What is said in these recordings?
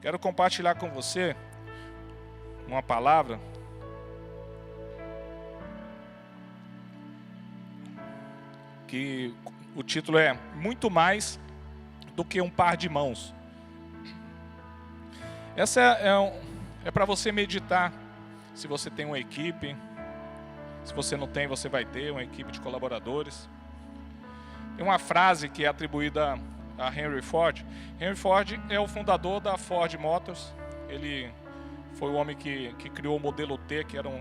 Quero compartilhar com você uma palavra que o título é Muito Mais do que um par de mãos. Essa é para você meditar. Se você tem uma equipe, se você não tem, você vai ter uma equipe de colaboradores. Tem uma frase que é atribuída a Henry Ford. Henry Ford é o fundador da Ford Motors. Ele foi o homem que criou o modelo T, que era o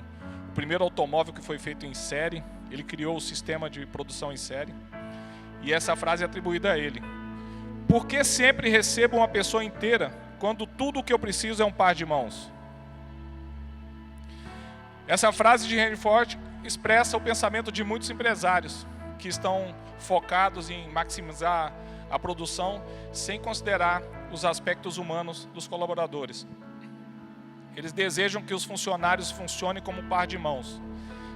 primeiro automóvel que foi feito em série. Ele criou o sistema de produção em série. E essa frase é atribuída a ele. Por que sempre recebo uma pessoa inteira quando tudo o que eu preciso é um par de mãos? Essa frase de Henry Ford expressa o pensamento de muitos empresários que estão focados em maximizar a produção sem considerar os aspectos humanos dos colaboradores. Eles desejam que os funcionários funcionem como um par de mãos,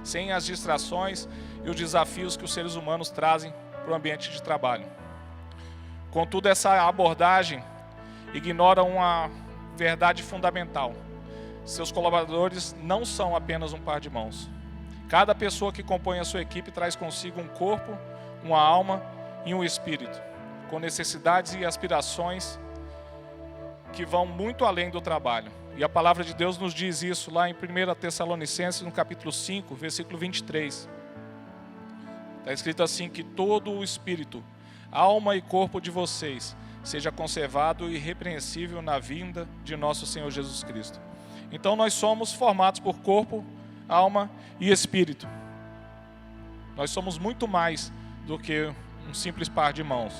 sem as distrações e os desafios que os seres humanos trazem para o ambiente de trabalho. Contudo, essa abordagem ignora uma verdade fundamental. Seus colaboradores não são apenas um par de mãos. Cada pessoa que compõe a sua equipe traz consigo um corpo, uma alma e um espírito, com necessidades e aspirações que vão muito além do trabalho. E a palavra de Deus nos diz isso lá em 1 Tessalonicenses, no capítulo 5, versículo 23. Está escrito assim, que todo o espírito, alma e corpo de vocês seja conservado irrepreensível na vinda de nosso Senhor Jesus Cristo. Então nós somos formados por corpo, alma e espírito. Nós somos muito mais do que um simples par de mãos.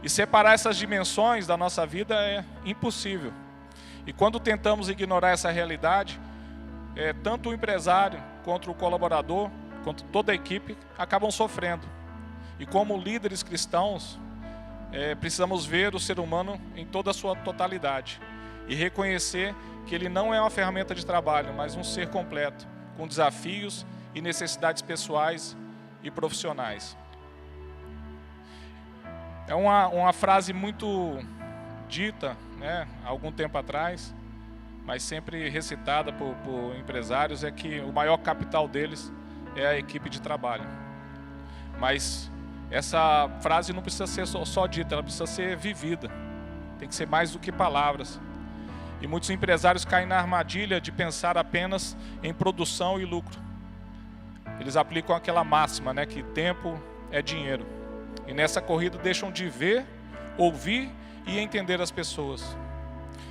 E separar essas dimensões da nossa vida é impossível. E quando tentamos ignorar essa realidade, tanto o empresário quanto o colaborador, quanto toda a equipe, acabam sofrendo. E como líderes cristãos, precisamos ver o ser humano em toda a sua totalidade e reconhecer que ele não é uma ferramenta de trabalho, mas um ser completo, com desafios e necessidades pessoais e profissionais. É uma frase muito dita, né, há algum tempo atrás, mas sempre recitada por empresários, é que o maior capital deles é a equipe de trabalho. Mas essa frase não precisa ser só dita, ela precisa ser vivida. Tem que ser mais do que palavras. E muitos empresários caem na armadilha de pensar apenas em produção e lucro. Eles aplicam aquela máxima, né, que tempo é dinheiro. E nessa corrida deixam de ver, ouvir e entender as pessoas.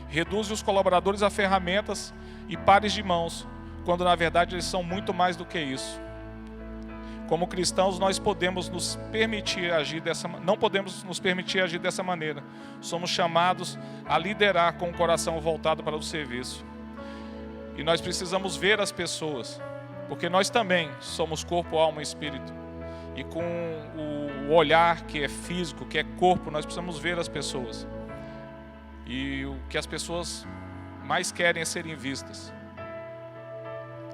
Reduzem os colaboradores a ferramentas e pares de mãos, quando na verdade eles são muito mais do que isso. Como cristãos, nós podemos nos permitir agir não podemos nos permitir agir dessa maneira. Somos chamados a liderar com o coração voltado para o serviço. E nós precisamos ver as pessoas, porque nós também somos corpo, alma e espírito. E com o olhar que é físico, que é corpo, nós precisamos ver as pessoas. E o que as pessoas mais querem é serem vistas.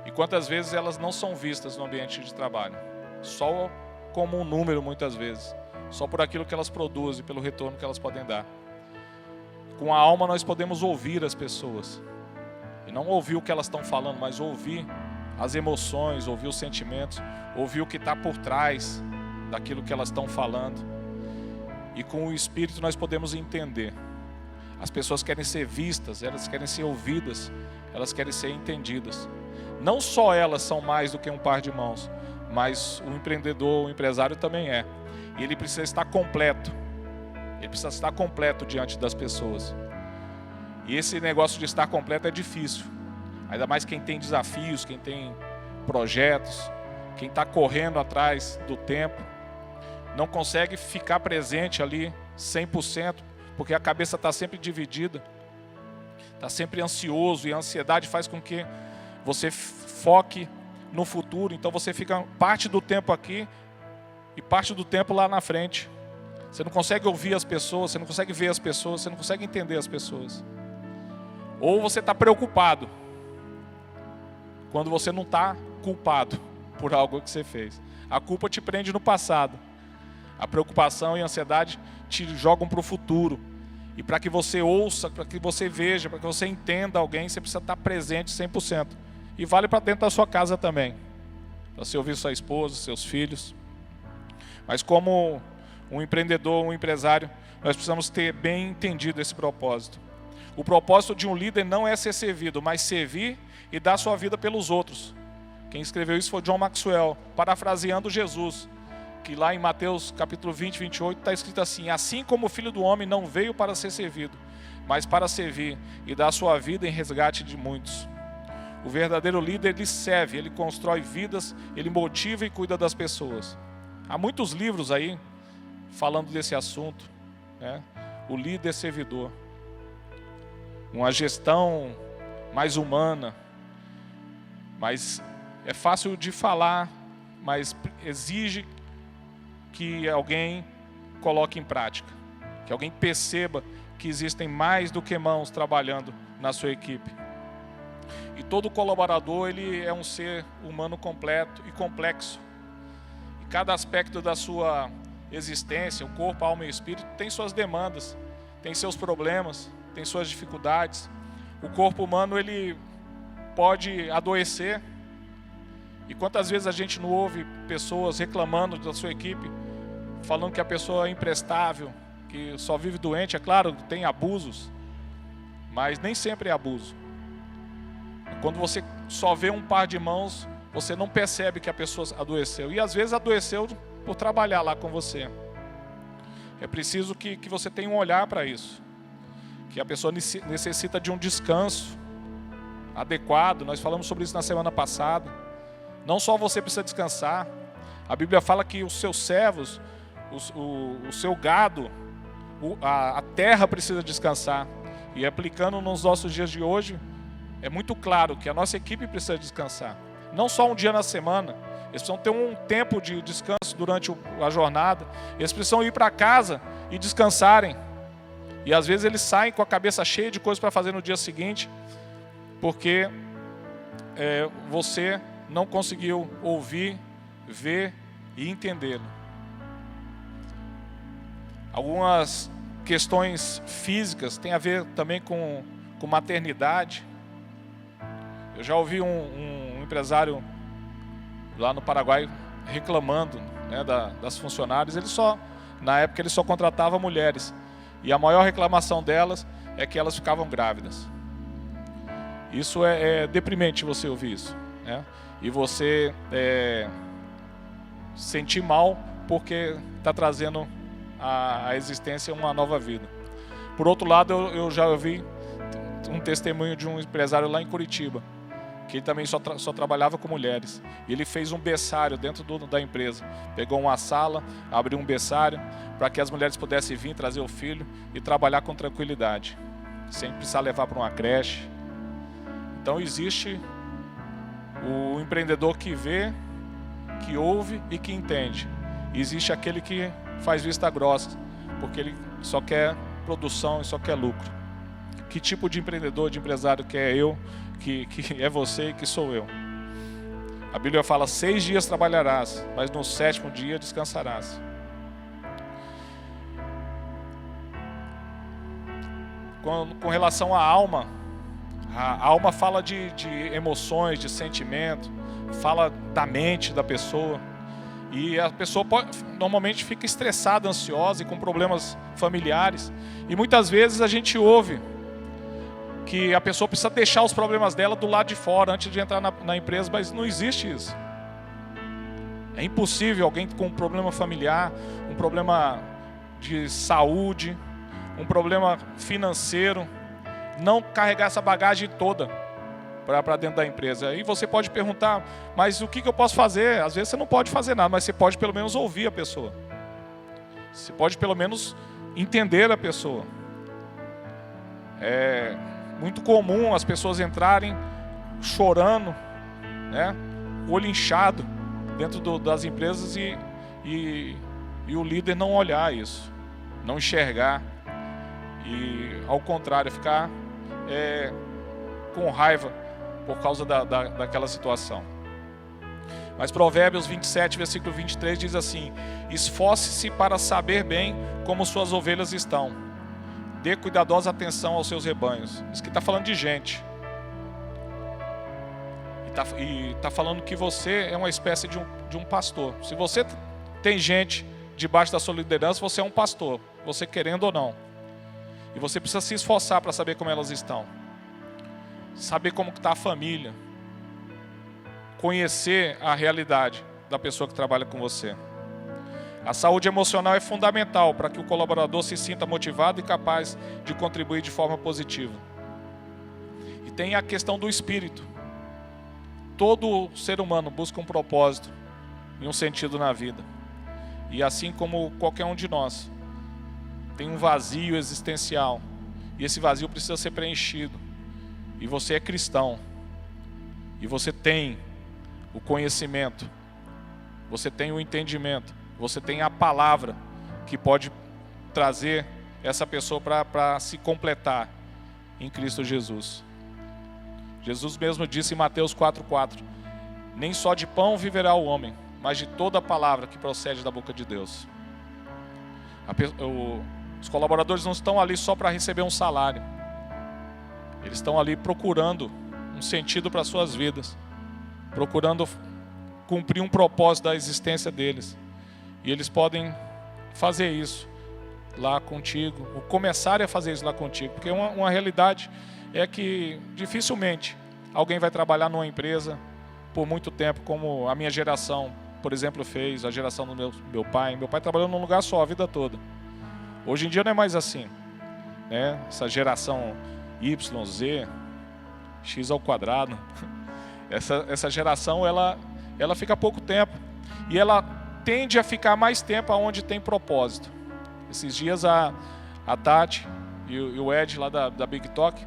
E quantas vezes elas não são vistas no ambiente de trabalho? Só como um número, muitas vezes. Só por aquilo que elas produzem, pelo retorno que elas podem dar. Com a alma nós podemos ouvir as pessoas. E não ouvir o que elas estão falando, mas ouvir as emoções, ouvir os sentimentos, ouvir o que está por trás daquilo que elas estão falando. E com o espírito nós podemos entender. As pessoas querem ser vistas, elas querem ser ouvidas, elas querem ser entendidas. Não só elas são mais do que um par de mãos, mas o empreendedor, o empresário também é. E ele precisa estar completo. Ele precisa estar completo diante das pessoas. E esse negócio de estar completo é difícil. Ainda mais quem tem desafios, quem tem projetos, quem está correndo atrás do tempo. Não consegue ficar presente ali 100%, porque a cabeça está sempre dividida. Está sempre ansioso, e a ansiedade faz com que você foque no futuro. Então você fica parte do tempo aqui e parte do tempo lá na frente. Você não consegue ouvir as pessoas, você não consegue ver as pessoas, você não consegue entender as pessoas. Ou você está preocupado, quando você não está culpado por algo que você fez. A culpa te prende no passado. A preocupação e a ansiedade te jogam para o futuro. E para que você ouça, para que você veja, para que você entenda alguém, você precisa estar presente 100%. E vale para dentro da sua casa também. Para você ouvir sua esposa, seus filhos. Mas como um empreendedor, um empresário, nós precisamos ter bem entendido esse propósito. O propósito de um líder não é ser servido, mas servir e dar sua vida pelos outros. Quem escreveu isso foi John Maxwell, parafraseando Jesus, que lá em Mateus capítulo 20, 28, está escrito assim: assim como o Filho do Homem não veio para ser servido, mas para servir e dar sua vida em resgate de muitos. O verdadeiro líder, ele serve, ele constrói vidas, ele motiva e cuida das pessoas. Há muitos livros aí falando desse assunto, né? O líder servidor. Uma gestão mais humana, mas é fácil de falar, mas exige que alguém coloque em prática, que alguém perceba que existem mais do que mãos trabalhando na sua equipe. E todo colaborador, ele é um ser humano completo e complexo. E cada aspecto da sua existência, o corpo, a alma e o espírito, tem suas demandas, tem seus problemas, tem suas dificuldades. O corpo humano, ele pode adoecer. E quantas vezes a gente não ouve pessoas reclamando da sua equipe, falando que a pessoa é imprestável, que só vive doente. É claro, tem abusos, mas nem sempre é abuso. Quando você só vê um par de mãos, você não percebe que a pessoa adoeceu. E às vezes adoeceu por trabalhar lá com você. É preciso que você tenha um olhar para isso. Que a pessoa necessita de um descanso adequado. Nós falamos sobre isso na semana passada. Não só você precisa descansar. A Bíblia fala que os seus servos, o seu gado, a terra precisa descansar. E aplicando nos nossos dias de hoje, é muito claro que a nossa equipe precisa descansar. Não só um dia na semana. Eles precisam ter um tempo de descanso durante a jornada. Eles precisam ir para casa e descansarem. E às vezes eles saem com a cabeça cheia de coisas para fazer no dia seguinte, porque você não conseguiu ouvir, ver e entendê-lo. Algumas questões físicas têm a ver também com maternidade. Eu já ouvi um empresário lá no Paraguai reclamando, né, das funcionárias. Na época ele só contratava mulheres. E a maior reclamação delas é que elas ficavam grávidas. Isso é deprimente você ouvir isso, né? E você sentir mal porque está trazendo à existência uma nova vida. Por outro lado, eu já ouvi um testemunho de um empresário lá em Curitiba, que ele também só trabalhava com mulheres. E ele fez um berçário dentro da empresa. Pegou uma sala, abriu um berçário para que as mulheres pudessem vir, trazer o filho e trabalhar com tranquilidade, sem precisar levar para uma creche. Então existe o empreendedor que vê, que ouve e que entende. E existe aquele que faz vista grossa, porque ele só quer produção e só quer lucro. Que tipo de empreendedor, de empresário que é eu, que é você e que sou eu? A Bíblia fala: 6 dias trabalharás, mas no 7º dia descansarás. Com relação à alma, a alma fala de emoções, de sentimento, fala da mente da pessoa. E a pessoa normalmente fica estressada, ansiosa e com problemas familiares. E muitas vezes a gente ouve que a pessoa precisa deixar os problemas dela do lado de fora antes de entrar na empresa, mas não existe isso. É impossível alguém com um problema familiar, um problema de saúde, um problema financeiro, não carregar essa bagagem toda para dentro da empresa. Aí você pode perguntar: mas o que eu posso fazer? Às vezes você não pode fazer nada, mas você pode pelo menos ouvir a pessoa. Você pode pelo menos entender a pessoa. É muito comum as pessoas entrarem chorando, né, olho inchado dentro das empresas e o líder não olhar isso, não enxergar e, ao contrário, ficar com raiva por causa daquela situação. Mas Provérbios 27, versículo 23 diz assim: esforce-se para saber bem como suas ovelhas estão. Dê cuidadosa atenção aos seus rebanhos. Isso que está falando de gente. E está falando que você é uma espécie de um pastor. Se você tem gente debaixo da sua liderança, você é um pastor. Você querendo ou não. E você precisa se esforçar para saber como elas estão. Saber como está a família. Conhecer a realidade da pessoa que trabalha com você. A saúde emocional é fundamental para que o colaborador se sinta motivado e capaz de contribuir de forma positiva. E tem a questão do espírito. Todo ser humano busca um propósito e um sentido na vida. E assim como qualquer um de nós, tem um vazio existencial. E esse vazio precisa ser preenchido. E você é cristão. E você tem o conhecimento. Você tem o entendimento. Você tem a palavra que pode trazer essa pessoa para se completar em Cristo Jesus. Jesus mesmo disse em Mateus 4,4: nem só de pão viverá o homem, mas de toda a palavra que procede da boca de Deus. Os colaboradores não estão ali só para receber um salário. Eles estão ali procurando um sentido para as suas vidas, procurando cumprir um propósito da existência deles. E eles podem fazer isso lá contigo, ou começarem a fazer isso lá contigo, porque uma realidade é que dificilmente alguém vai trabalhar numa empresa por muito tempo, como a minha geração, por exemplo, fez, a geração do meu pai. Meu pai trabalhou num lugar só a vida toda. Hoje em dia não é mais assim, né? Essa geração Y, Z, X ao quadrado, essa geração ela fica pouco tempo e ela tende a ficar mais tempo onde tem propósito. Esses dias a Tati e o Ed lá da Big Talk,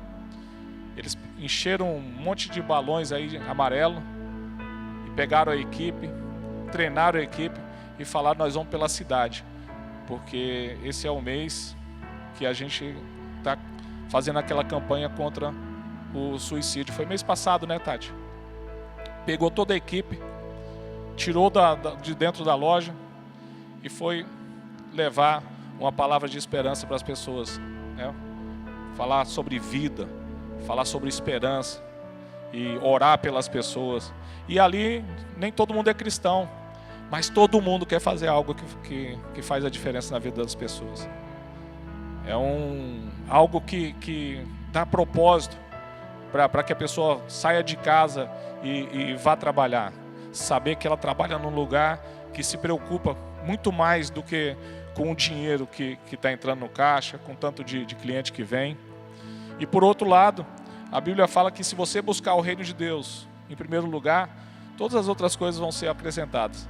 eles encheram um monte de balões aí amarelo e pegaram a equipe, treinaram a equipe e falaram: nós vamos pela cidade, porque esse é o mês que a gente está fazendo aquela campanha contra o suicídio. Foi mês passado, né, Tati? Pegou toda a equipe, tirou de dentro da loja e foi levar uma palavra de esperança para as pessoas, né? Falar sobre vida, falar sobre esperança e orar pelas pessoas. E ali nem todo mundo é cristão, mas todo mundo quer fazer algo que faz a diferença na vida das pessoas. É algo que dá propósito para que a pessoa saia de casa e vá trabalhar. Saber que ela trabalha num lugar que se preocupa muito mais do que com o dinheiro que está entrando no caixa, com tanto de cliente que vem. E por outro lado, a Bíblia fala que se você buscar o reino de Deus em primeiro lugar, todas as outras coisas vão ser acrescentadas.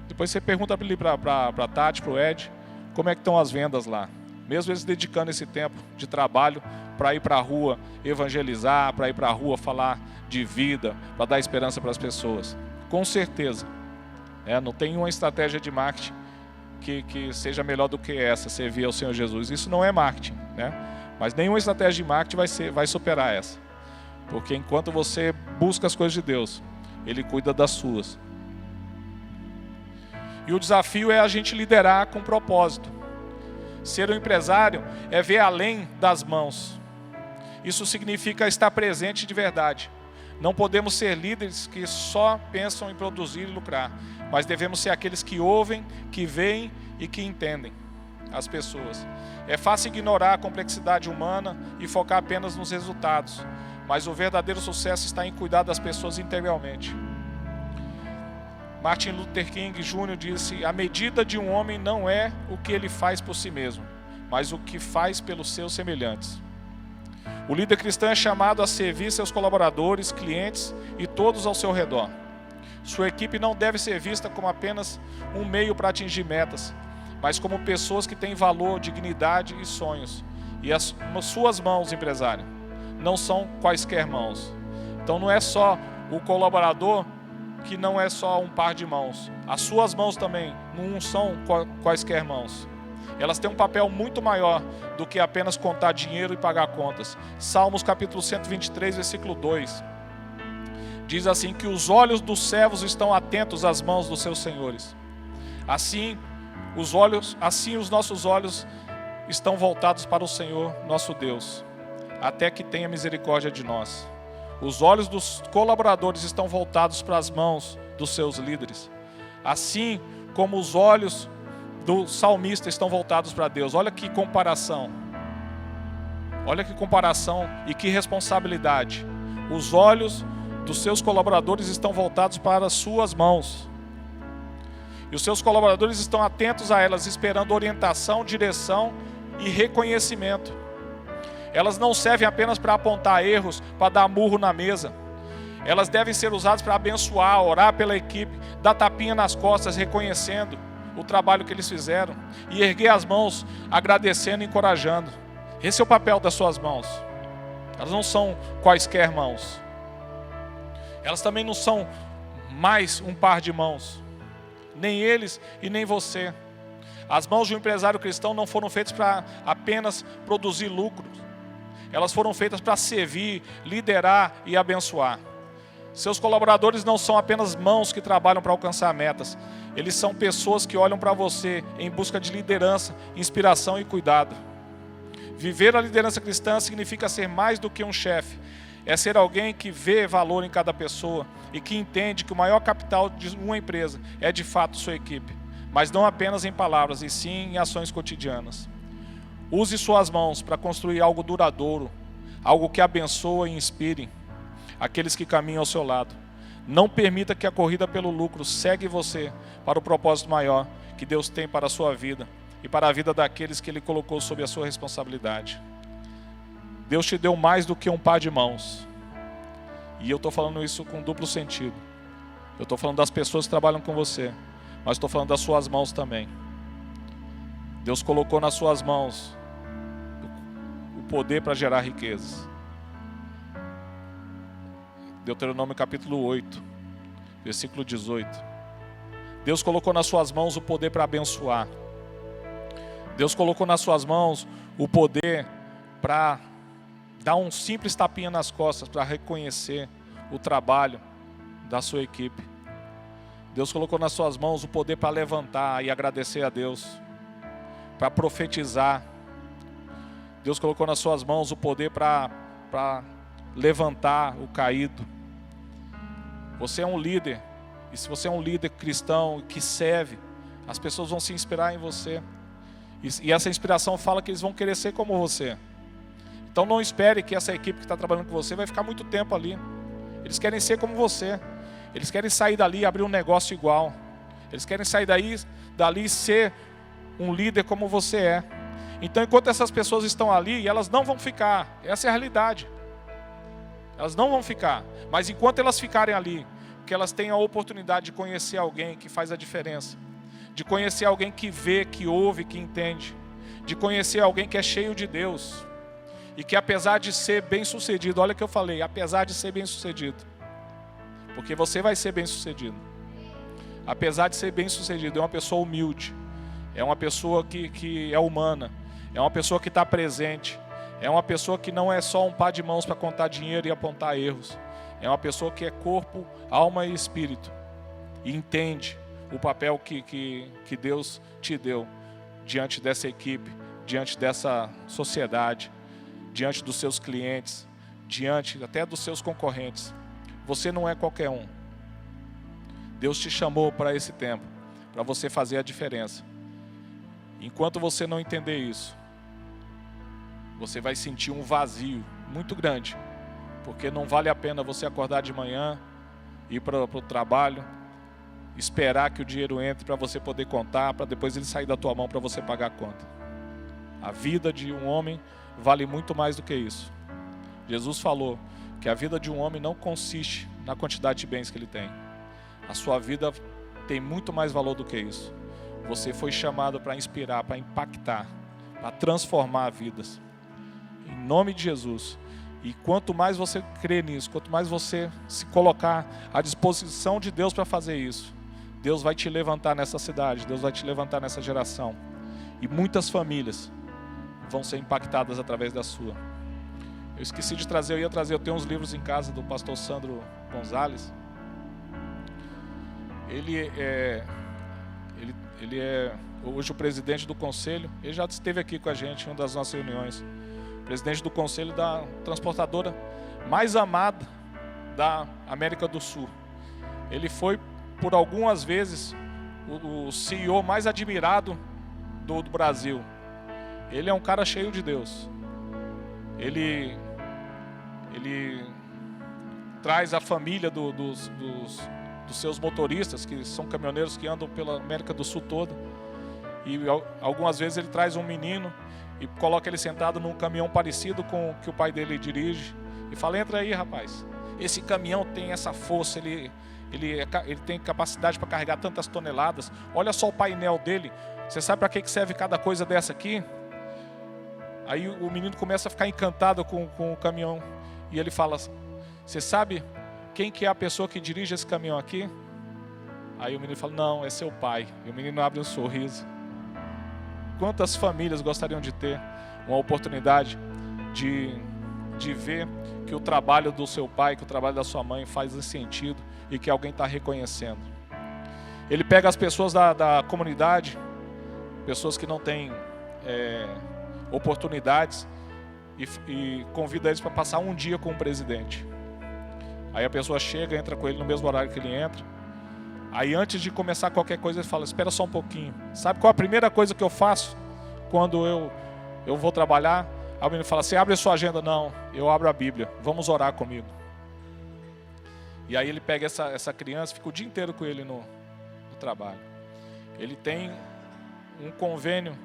Depois você pergunta para a Tati, para o Ed, como é que estão as vendas lá. Mesmo eles dedicando esse tempo de trabalho para ir para a rua evangelizar, para ir para a rua falar de vida, para dar esperança para as pessoas. Com certeza, não tem uma estratégia de marketing que seja melhor do que essa, servir ao Senhor Jesus. Isso não é marketing, né? Mas nenhuma estratégia de marketing vai superar essa. Porque enquanto você busca as coisas de Deus, Ele cuida das suas. E o desafio é a gente liderar com propósito. Ser um empresário é ver além das mãos. Isso significa estar presente de verdade. Não podemos ser líderes que só pensam em produzir e lucrar, mas devemos ser aqueles que ouvem, que veem e que entendem as pessoas. É fácil ignorar a complexidade humana e focar apenas nos resultados, mas o verdadeiro sucesso está em cuidar das pessoas integralmente. Martin Luther King Jr. disse: a medida de um homem não é o que ele faz por si mesmo, mas o que faz pelos seus semelhantes. O líder cristão é chamado a servir seus colaboradores, clientes e todos ao seu redor. Sua equipe não deve ser vista como apenas um meio para atingir metas, mas como pessoas que têm valor, dignidade e sonhos. E as suas mãos, empresário, não são quaisquer mãos. Então não é só o colaborador que não é só um par de mãos. As suas mãos também não são quaisquer mãos. Elas têm um papel muito maior do que apenas contar dinheiro e pagar contas. Salmos capítulo 123, versículo 2. Diz assim que os olhos dos servos estão atentos às mãos dos seus senhores. Assim os nossos olhos estão voltados para o Senhor nosso Deus, até que tenha misericórdia de nós. Os olhos dos colaboradores estão voltados para as mãos dos seus líderes, assim como os olhos do salmista estão voltados para Deus. Olha que comparação. Olha que comparação e que responsabilidade. Os olhos dos seus colaboradores estão voltados para as suas mãos. E os seus colaboradores estão atentos a elas, esperando orientação, direção e reconhecimento. Elas não servem apenas para apontar erros, para dar murro na mesa. Elas devem ser usadas para abençoar, orar pela equipe, dar tapinha nas costas, reconhecendo o trabalho que eles fizeram e erguer as mãos, agradecendo e encorajando. Esse é o papel das suas mãos. Elas não são quaisquer mãos. Elas também não são mais um par de mãos. Nem eles e nem você. As mãos de um empresário cristão não foram feitas para apenas produzir lucros. Elas foram feitas para servir, liderar e abençoar. Seus colaboradores não são apenas mãos que trabalham para alcançar metas. Eles são pessoas que olham para você em busca de liderança, inspiração e cuidado. Viver a liderança cristã significa ser mais do que um chefe. É ser alguém que vê valor em cada pessoa e que entende que o maior capital de uma empresa é de fato sua equipe, mas não apenas em palavras, e sim em ações cotidianas. Use suas mãos para construir algo duradouro, algo que abençoe e inspire aqueles que caminham ao seu lado. Não permita que a corrida pelo lucro cegue você para o propósito maior que Deus tem para a sua vida e para a vida daqueles que Ele colocou sob a sua responsabilidade. Deus te deu mais do que um par de mãos. E eu estou falando isso com duplo sentido. Eu estou falando das pessoas que trabalham com você, mas estou falando das suas mãos também. Deus colocou nas suas mãos o poder para gerar riquezas. Deuteronômio capítulo 8, versículo 18. Deus colocou nas suas mãos o poder para abençoar. Deus colocou nas suas mãos o poder para dar um simples tapinha nas costas, para reconhecer o trabalho da sua equipe. Deus colocou nas suas mãos o poder para levantar e agradecer a Deus, para profetizar. Deus colocou nas suas mãos o poder para levantar o caído. Você é um líder, e se você é um líder cristão que serve, as pessoas vão se inspirar em você. E essa inspiração fala que eles vão querer ser como você. Então não espere que essa equipe que está trabalhando com você vai ficar muito tempo ali. Eles querem ser como você. Eles querem sair dali e abrir um negócio igual. Eles querem sair dali e ser um líder como você é. Então enquanto essas pessoas estão ali, elas não vão ficar. Essa é a realidade. Elas não vão ficar. Mas enquanto elas ficarem ali, que elas tenham a oportunidade de conhecer alguém que faz a diferença. De conhecer alguém que vê, que ouve, que entende. De conhecer alguém que é cheio de Deus. E que apesar de ser bem sucedido, olha o que eu falei, apesar de ser bem sucedido. Porque você vai ser bem sucedido. Apesar de ser bem sucedido, é uma pessoa humilde. É uma pessoa que é humana. É uma pessoa que está presente. É uma pessoa que não é só um par de mãos para contar dinheiro e apontar erros. É uma pessoa que é corpo, alma e espírito. E entende o papel que Deus te deu diante dessa equipe, diante dessa sociedade, diante dos seus clientes, diante até dos seus concorrentes. Você não é qualquer um. Deus te chamou para esse tempo, para você fazer a diferença. Enquanto você não entender isso, você vai sentir um vazio muito grande, porque não vale a pena você acordar de manhã, ir para o trabalho, esperar que o dinheiro entre para você poder contar, para depois ele sair da tua mão para você pagar a conta. A vida de um homem vale muito mais do que isso. Jesus falou que a vida de um homem não consiste na quantidade de bens que ele tem. A sua vida tem muito mais valor do que isso. Você foi chamado para inspirar, para impactar, para transformar vidas. Em nome de Jesus. E quanto mais você crer nisso, quanto mais você se colocar à disposição de Deus para fazer isso, Deus vai te levantar nessa cidade, Deus vai te levantar nessa geração. E muitas famílias vão ser impactadas através da sua. Eu esqueci de trazer, eu tenho uns livros em casa do pastor Sandro Gonzalez. Ele é hoje o presidente do conselho, ele já esteve aqui com a gente em uma das nossas reuniões. O presidente do conselho da transportadora mais amada da América do Sul. Ele foi, por algumas vezes, o CEO mais admirado do Brasil. Ele é um cara cheio de Deus. Ele traz a família dos seus motoristas, que são caminhoneiros que andam pela América do Sul toda. E algumas vezes ele traz um menino e coloca ele sentado num caminhão parecido com o que o pai dele dirige. E fala, entra aí, rapaz. Esse caminhão tem essa força, ele tem capacidade para carregar tantas toneladas. Olha só o painel dele. Você sabe para que serve cada coisa dessa aqui? Aí o menino começa a ficar encantado com o caminhão. E ele fala, você sabe quem que é a pessoa que dirige esse caminhão aqui? Aí o menino fala, não, é seu pai. E o menino abre um sorriso. Quantas famílias gostariam de ter uma oportunidade de ver que o trabalho do seu pai, que o trabalho da sua mãe faz sentido e que alguém está reconhecendo? Ele pega as pessoas da comunidade, pessoas que não têm oportunidades, e convida eles para passar um dia com o presidente. Aí a pessoa chega, entra com ele no mesmo horário que ele entra. Aí antes de começar qualquer coisa ele fala, espera só um pouquinho. Sabe qual é a primeira coisa que eu faço quando eu vou trabalhar? Aí o menino fala, você abre a sua agenda? Não, eu abro a Bíblia, vamos orar comigo. E aí ele pega essa criança, fica o dia inteiro com ele no trabalho. Ele tem um convênio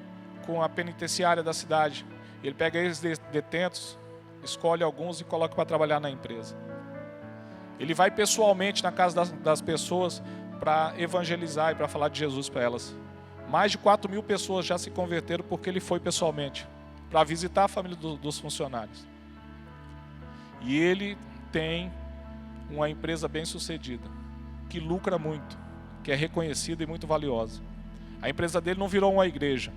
com a penitenciária da cidade. Ele pega eles detentos, escolhe alguns e coloca para trabalhar na empresa. Ele vai pessoalmente na casa das pessoas para evangelizar e para falar de Jesus para elas. Mais de 4.000 pessoas já se converteram porque ele foi pessoalmente para visitar a família dos funcionários. E ele tem uma empresa bem sucedida, que lucra muito, que é reconhecida e muito valiosa. A empresa dele não virou uma igreja.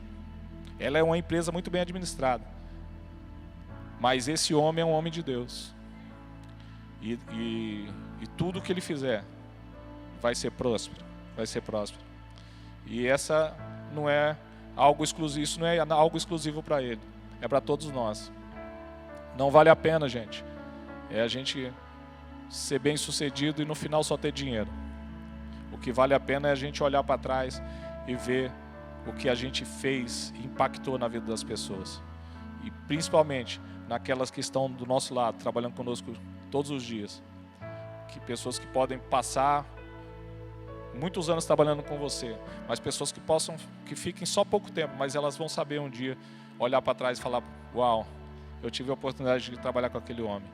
Ela é uma empresa muito bem administrada. Mas esse homem é um homem de Deus. E tudo que ele fizer vai ser próspero. Vai ser próspero. E essa não é algo exclusivo, isso não é algo exclusivo para ele. É para todos nós. Não vale a pena, gente. É a gente ser bem sucedido e no final só ter dinheiro. O que vale a pena é a gente olhar para trás e ver o que a gente fez e impactou na vida das pessoas. E principalmente naquelas que estão do nosso lado, trabalhando conosco todos os dias. Que pessoas que podem passar muitos anos trabalhando com você, mas pessoas que fiquem só pouco tempo, mas elas vão saber um dia olhar para trás e falar, uau, eu tive a oportunidade de trabalhar com aquele homem.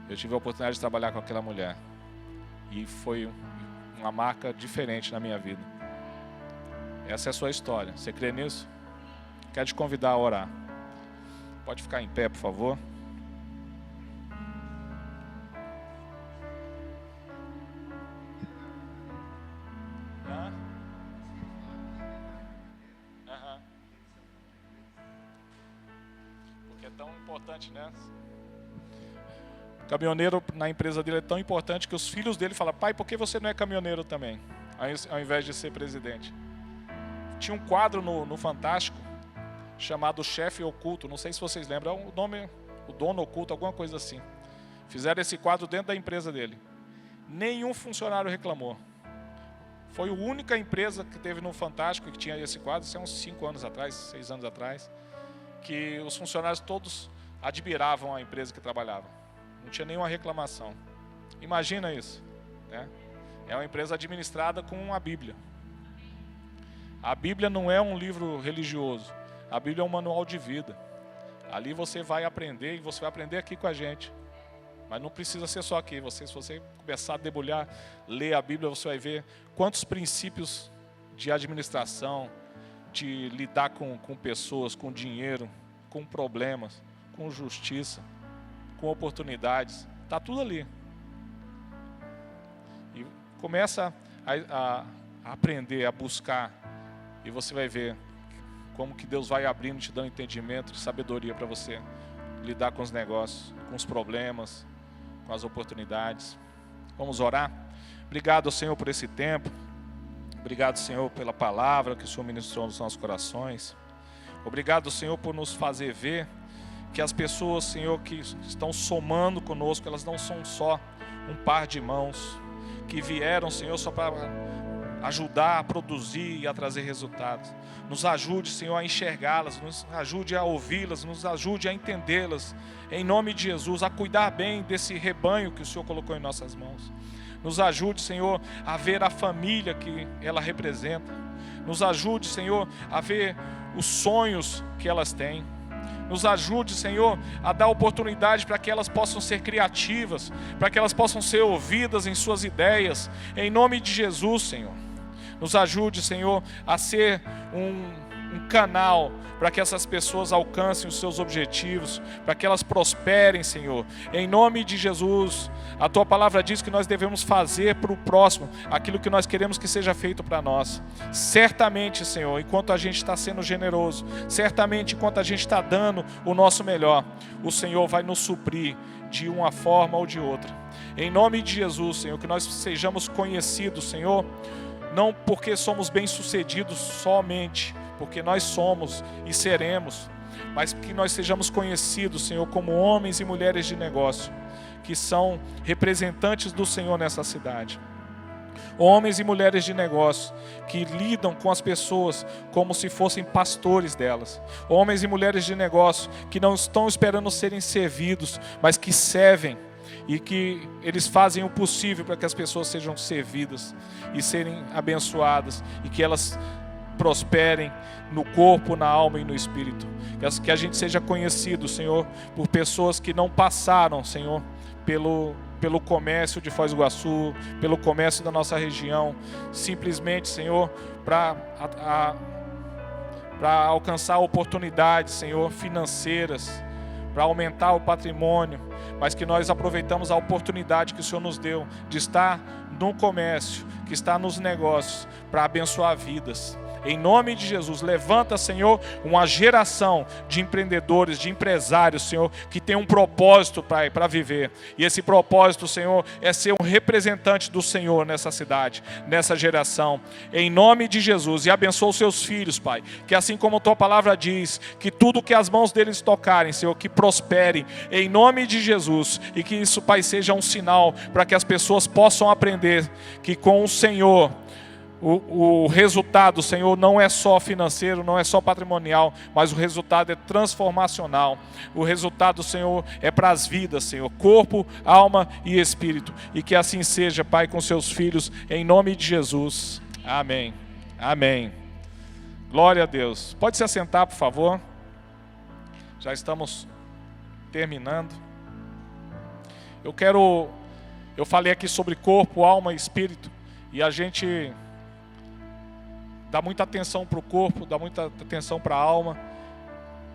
Eu tive a oportunidade de trabalhar com aquela mulher. E foi uma marca diferente na minha vida. Essa é a sua história. Você crê nisso? Quero te convidar a orar. Pode ficar em pé, por favor. Porque é tão importante, né? O caminhoneiro na empresa dele é tão importante que os filhos dele falam, pai, por que você não é caminhoneiro também? Ao invés de ser presidente. Tinha um quadro no Fantástico chamado Chefe Oculto, não sei se vocês lembram, o nome, o Dono Oculto, alguma coisa assim. Fizeram esse quadro dentro da empresa dele. Nenhum funcionário reclamou. Foi a única empresa que teve no Fantástico que tinha esse quadro, isso é uns 5 anos atrás, 6 anos atrás, que os funcionários todos admiravam a empresa que trabalhava. Não tinha nenhuma reclamação. Imagina isso, né? É uma empresa administrada com a Bíblia. A Bíblia não é um livro religioso. A Bíblia é um manual de vida. Ali você vai aprender, e você vai aprender aqui com a gente. Mas não precisa ser só aqui. Se você começar a debulhar, ler a Bíblia, você vai ver quantos princípios de administração, de lidar com pessoas, com dinheiro, com problemas, com justiça, com oportunidades. Está tudo ali. E começa a aprender, a buscar. E você vai ver como que Deus vai abrindo, te dando entendimento, sabedoria para você lidar com os negócios, com os problemas, com as oportunidades. Vamos orar? Obrigado, Senhor, por esse tempo. Obrigado, Senhor, pela palavra que o Senhor ministrou nos nossos corações. Obrigado, Senhor, por nos fazer ver que as pessoas, Senhor, que estão somando conosco, elas não são só um par de mãos, que vieram, Senhor, só para ajudar a produzir e a trazer resultados. Nos ajude, Senhor, a enxergá-las, nos ajude a ouvi-las, nos ajude a entendê-las, em nome de Jesus, a cuidar bem desse rebanho que o Senhor colocou em nossas mãos. Nos ajude, Senhor, a ver a família que ela representa. Nos ajude, Senhor, a ver os sonhos que elas têm. Nos ajude, Senhor, a dar oportunidade para que elas possam ser criativas, para que elas possam ser ouvidas em suas ideias, em nome de Jesus, Senhor. Nos ajude, Senhor, a ser um canal para que essas pessoas alcancem os seus objetivos, para que elas prosperem, Senhor. Em nome de Jesus, a Tua palavra diz que nós devemos fazer para o próximo aquilo que nós queremos que seja feito para nós. Certamente, Senhor, enquanto a gente está sendo generoso, certamente enquanto a gente está dando o nosso melhor, o Senhor vai nos suprir de uma forma ou de outra. Em nome de Jesus, Senhor, que nós sejamos conhecidos, Senhor, não porque somos bem-sucedidos somente, porque nós somos e seremos, mas que nós sejamos conhecidos, Senhor, como homens e mulheres de negócio, que são representantes do Senhor nessa cidade. Homens e mulheres de negócio que lidam com as pessoas como se fossem pastores delas. Homens e mulheres de negócio que não estão esperando serem servidos, mas que servem. E que eles fazem o possível para que as pessoas sejam servidas e serem abençoadas e que elas prosperem no corpo, na alma e no espírito. Que a gente seja conhecido, Senhor, por pessoas que não passaram, Senhor, pelo comércio de Foz do Iguaçu, pelo comércio da nossa região, simplesmente, Senhor, para alcançar oportunidades, Senhor, financeiras, para aumentar o patrimônio, mas que nós aproveitamos a oportunidade que o Senhor nos deu de estar no comércio, que está nos negócios, para abençoar vidas. Em nome de Jesus, levanta, Senhor, uma geração de empreendedores, de empresários, Senhor, que tem um propósito, Pai, para viver. E esse propósito, Senhor, é ser um representante do Senhor nessa cidade, nessa geração. Em nome de Jesus, e abençoa os seus filhos, Pai, que assim como a Tua palavra diz, que tudo que as mãos deles tocarem, Senhor, que prospere, em nome de Jesus, e que isso, Pai, seja um sinal para que as pessoas possam aprender que com o Senhor, o resultado, Senhor, não é só financeiro, não é só patrimonial, mas o resultado é transformacional. O resultado, Senhor, é para as vidas, Senhor, corpo, alma e espírito. E que assim seja, Pai, com seus filhos, em nome de Jesus. Amém. Amém. Glória a Deus. Pode se assentar, por favor. Já estamos terminando. Eu falei aqui sobre corpo, alma e espírito, e a gente dá muita atenção para o corpo, dá muita atenção para a alma,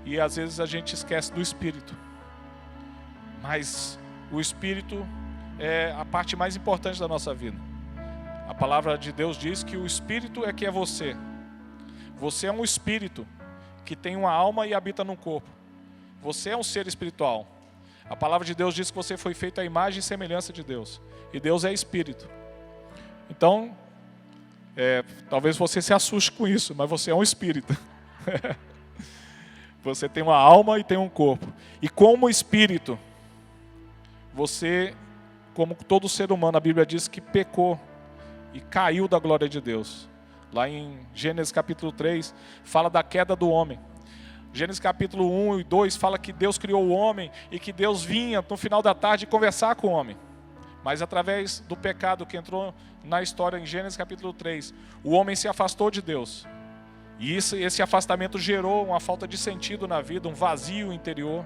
e às vezes a gente esquece do espírito. Mas o espírito é a parte mais importante da nossa vida. A palavra de Deus diz que o espírito é que é você. Você é um espírito que tem uma alma e habita num corpo. Você é um ser espiritual. A palavra de Deus diz que você foi feito à imagem e semelhança de Deus. E Deus é espírito. Então, talvez você se assuste com isso, mas você é um espírito. Você tem uma alma e tem um corpo. E como espírito, você, como todo ser humano, a Bíblia diz que pecou e caiu da glória de Deus. Lá em Gênesis capítulo 3, fala da queda do homem. Gênesis capítulo 1 e 2 fala que Deus criou o homem e que Deus vinha no final da tarde conversar com o homem. Mas através do pecado que entrou na história em Gênesis capítulo 3, o homem se afastou de Deus. E esse afastamento gerou uma falta de sentido na vida, um vazio interior.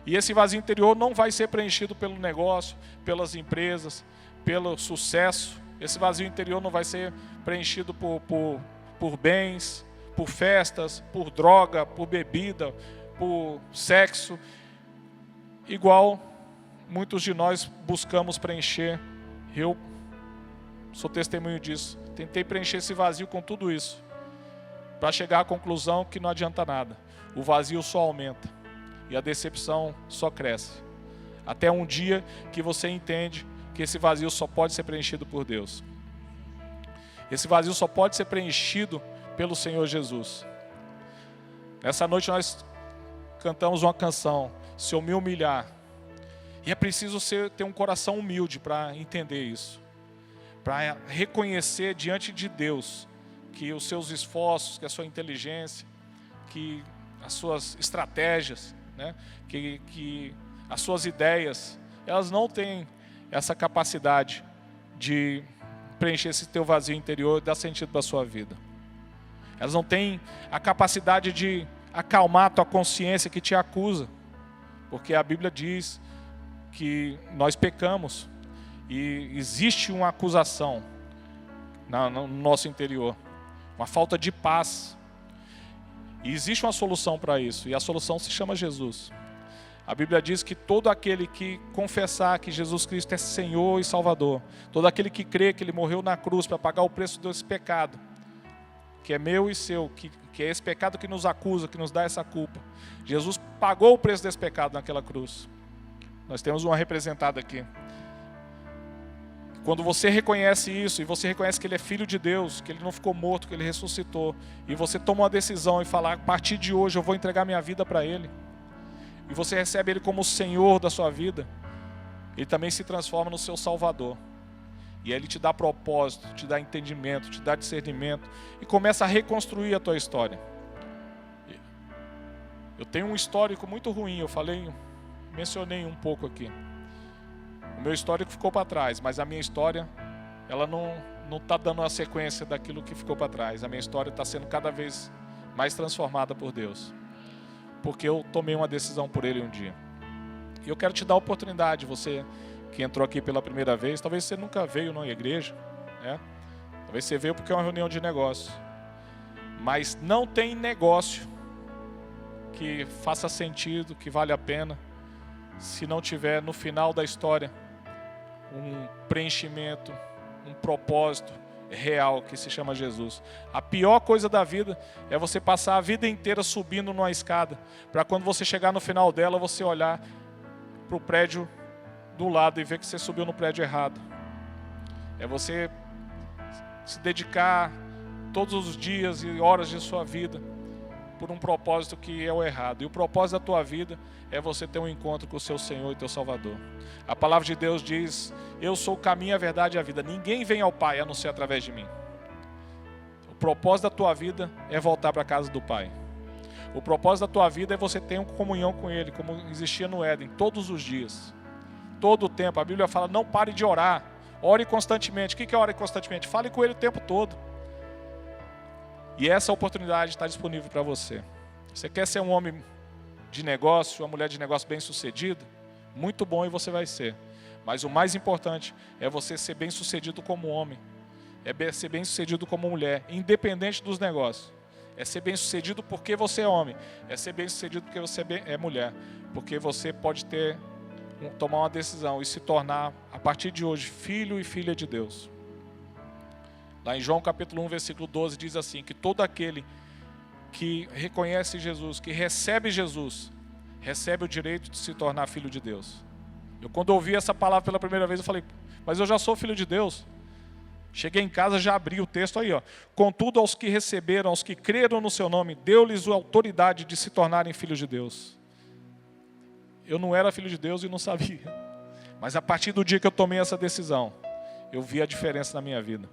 E esse vazio interior não vai ser preenchido pelo negócio, pelas empresas, pelo sucesso. Esse vazio interior não vai ser preenchido por bens, por festas, por droga, por bebida, por sexo. Igual muitos de nós buscamos preencher. Eu sou testemunho disso. Tentei preencher esse vazio com tudo isso, para chegar à conclusão que não adianta nada. O vazio só aumenta e a decepção só cresce. Até um dia que você entende que esse vazio só pode ser preenchido por Deus. Esse vazio só pode ser preenchido pelo Senhor Jesus. Nessa noite nós cantamos uma canção, Se Eu Me Humilhar. E é preciso ter um coração humilde para entender isso. Para reconhecer diante de Deus que os seus esforços, que a sua inteligência, que as suas estratégias, né, que as suas ideias, elas não têm essa capacidade de preencher esse teu vazio interior e dar sentido para a sua vida. Elas não têm a capacidade de acalmar a tua consciência que te acusa. Porque a Bíblia diz que nós pecamos e existe uma acusação no nosso interior, uma falta de paz. E existe uma solução para isso, e a solução se chama Jesus. A Bíblia diz que todo aquele que confessar que Jesus Cristo é Senhor e Salvador, todo aquele que crê que Ele morreu na cruz para pagar o preço desse pecado, que é meu e seu, que é esse pecado que nos acusa, que nos dá essa culpa. Jesus pagou o preço desse pecado naquela cruz. Nós temos uma representada aqui. Quando você reconhece isso, e você reconhece que Ele é Filho de Deus, que Ele não ficou morto, que Ele ressuscitou, e você toma uma decisão e fala, a partir de hoje eu vou entregar minha vida para Ele, e você recebe Ele como o Senhor da sua vida, Ele também se transforma no seu Salvador. E aí Ele te dá propósito, te dá entendimento, te dá discernimento, e começa a reconstruir a tua história. Eu tenho um histórico muito ruim, mencionei um pouco aqui. O meu histórico ficou para trás, mas a minha história, ela não está dando a sequência daquilo que ficou para trás. A minha história está sendo cada vez mais transformada por Deus. Porque eu tomei uma decisão por Ele um dia. E eu quero te dar a oportunidade, você que entrou aqui pela primeira vez, talvez você nunca veio numa igreja, né? Talvez você veio porque é uma reunião de negócio. Mas não tem negócio que faça sentido, que vale a pena, se não tiver no final da história um preenchimento, um propósito real que se chama Jesus. A pior coisa da vida é você passar a vida inteira subindo numa escada, para quando você chegar no final dela, você olhar para o prédio do lado e ver que você subiu no prédio errado. É você se dedicar todos os dias e horas de sua vida por um propósito que é o errado. E o propósito da tua vida é você ter um encontro com o seu Senhor e teu Salvador. A palavra de Deus diz, eu sou o caminho, a verdade e a vida. Ninguém vem ao Pai a não ser através de mim. O propósito da tua vida é voltar para a casa do Pai. O propósito da tua vida é você ter uma comunhão com Ele, como existia no Éden, todos os dias. Todo o tempo. A Bíblia fala, não pare de orar. Ore constantemente. O que é orar constantemente? Fale com Ele o tempo todo. E essa oportunidade está disponível para você. Você quer ser um homem de negócio, uma mulher de negócio bem-sucedida? Muito bom, e você vai ser. Mas o mais importante é você ser bem-sucedido como homem. É ser bem-sucedido como mulher, independente dos negócios. É ser bem-sucedido porque você é homem. É ser bem-sucedido porque você é mulher. Porque você pode tomar uma decisão e se tornar, a partir de hoje, filho e filha de Deus. Lá em João capítulo 1, versículo 12, diz assim, que todo aquele que reconhece Jesus, que recebe Jesus, recebe o direito de se tornar filho de Deus. Quando ouvi essa palavra pela primeira vez, eu falei, mas eu já sou filho de Deus. Cheguei em casa, já abri o texto aí, ó. Contudo, aos que receberam, aos que creram no seu nome, deu-lhes a autoridade de se tornarem filhos de Deus. Eu não era filho de Deus e não sabia. Mas a partir do dia que eu tomei essa decisão, eu vi a diferença na minha vida.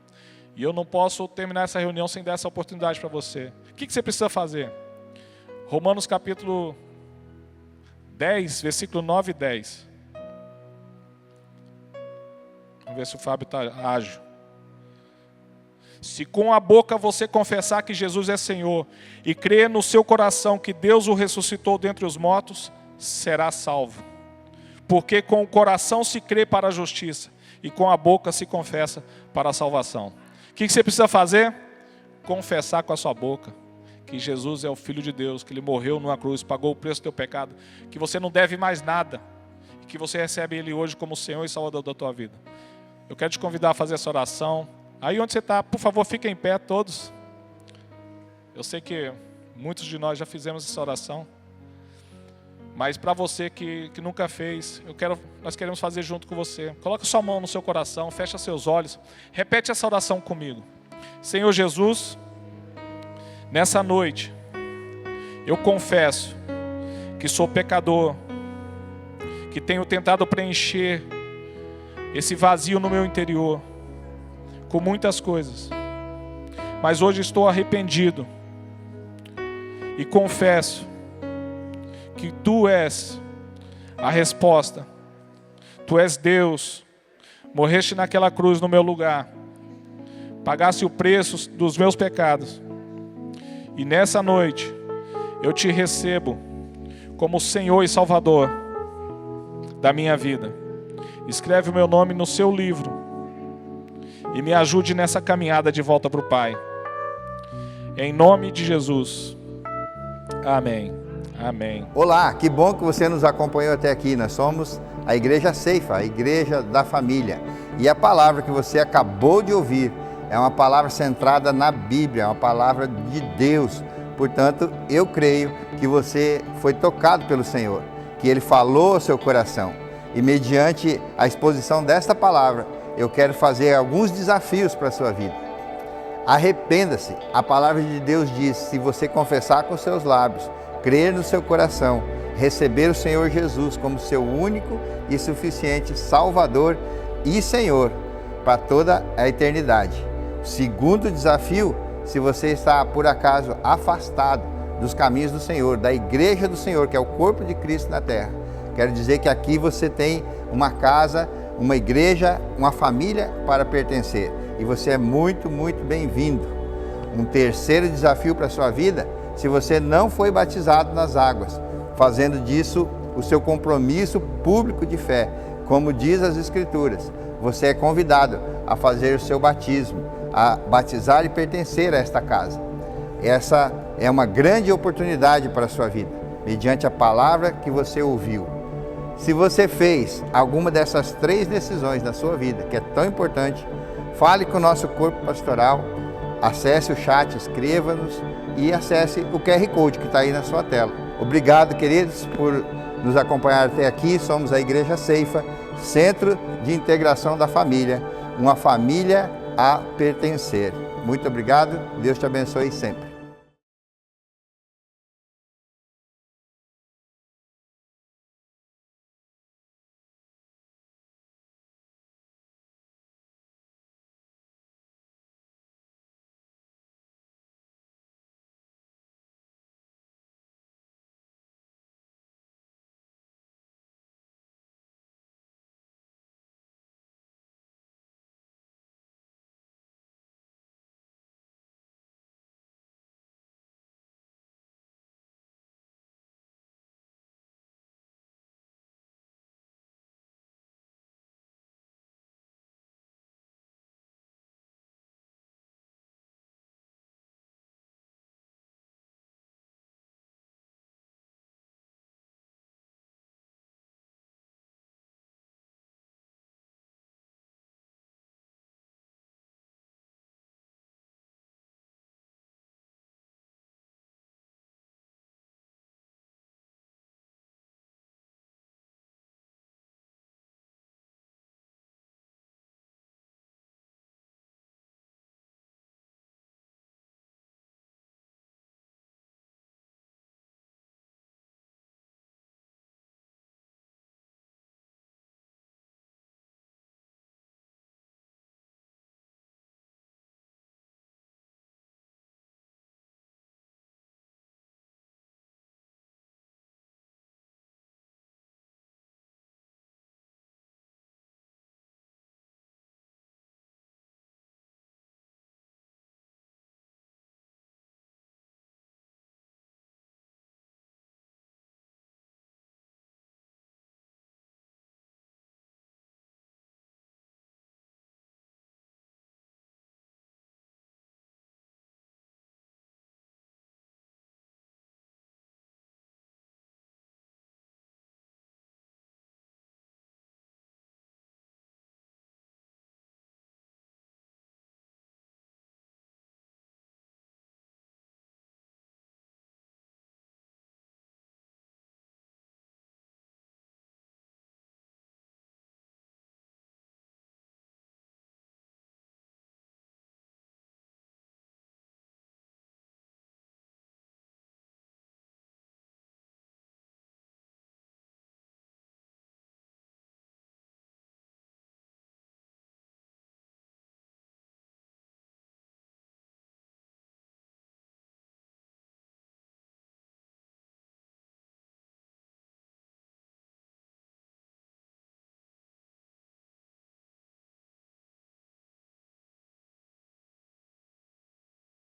E eu não posso terminar essa reunião sem dar essa oportunidade para você. O que você precisa fazer? Romanos capítulo 10, versículo 9 e 10. Vamos ver se o Fábio está ágil. Se com a boca você confessar que Jesus é Senhor e crer no seu coração que Deus o ressuscitou dentre os mortos, será salvo. Porque com o coração se crê para a justiça e com a boca se confessa para a salvação. O que você precisa fazer? Confessar com a sua boca que Jesus é o Filho de Deus, que Ele morreu numa cruz, pagou o preço do teu pecado, que você não deve mais nada, e que você recebe Ele hoje como Senhor e Salvador da tua vida. Eu quero te convidar a fazer essa oração. Aí onde você está, por favor, fiquem em pé todos. Eu sei que muitos de nós já fizemos essa oração, mas para você que nunca fez, nós queremos fazer junto com você. Coloque sua mão no seu coração, fecha seus olhos, repete essa oração comigo. Senhor Jesus, nessa noite, eu confesso que sou pecador, que tenho tentado preencher esse vazio no meu interior com muitas coisas, mas hoje estou arrependido e confesso que Tu és a resposta. Tu és Deus, morreste naquela cruz no meu lugar, pagaste o preço dos meus pecados, e nessa noite eu Te recebo como Senhor e Salvador da minha vida. Escreve o meu nome no Seu livro e me ajude nessa caminhada de volta para o Pai. Em nome de Jesus. Amém. Amém. Olá, que bom que você nos acompanhou até aqui. Nós somos a Igreja Ceifa, a Igreja da Família. E a palavra que você acabou de ouvir é uma palavra centrada na Bíblia, é uma palavra de Deus. Portanto, eu creio que você foi tocado pelo Senhor, que Ele falou ao seu coração. E mediante a exposição desta palavra, eu quero fazer alguns desafios para a sua vida. Arrependa-se. A palavra de Deus diz: se você confessar com seus lábios, crer no seu coração, receber o Senhor Jesus como seu único e suficiente Salvador e Senhor para toda a eternidade. Segundo desafio: se você está por acaso afastado dos caminhos do Senhor, da igreja do Senhor, que é o corpo de Cristo na terra, quero dizer que aqui você tem uma casa, uma igreja, uma família para pertencer, e você é muito, muito bem-vindo. Um terceiro desafio para a sua vida: se você não foi batizado nas águas, fazendo disso o seu compromisso público de fé, como diz as Escrituras, você é convidado a fazer o seu batismo, a batizar e pertencer a esta casa. Essa é uma grande oportunidade para a sua vida, mediante a palavra que você ouviu. Se você fez alguma dessas 3 decisões na sua vida, que é tão importante, fale com o nosso corpo pastoral, acesse o chat, escreva-nos e acesse o QR Code que está aí na sua tela. Obrigado, queridos, por nos acompanhar até aqui. Somos a Igreja Ceifa, Centro de Integração da Família, uma família a pertencer. Muito obrigado, Deus te abençoe sempre.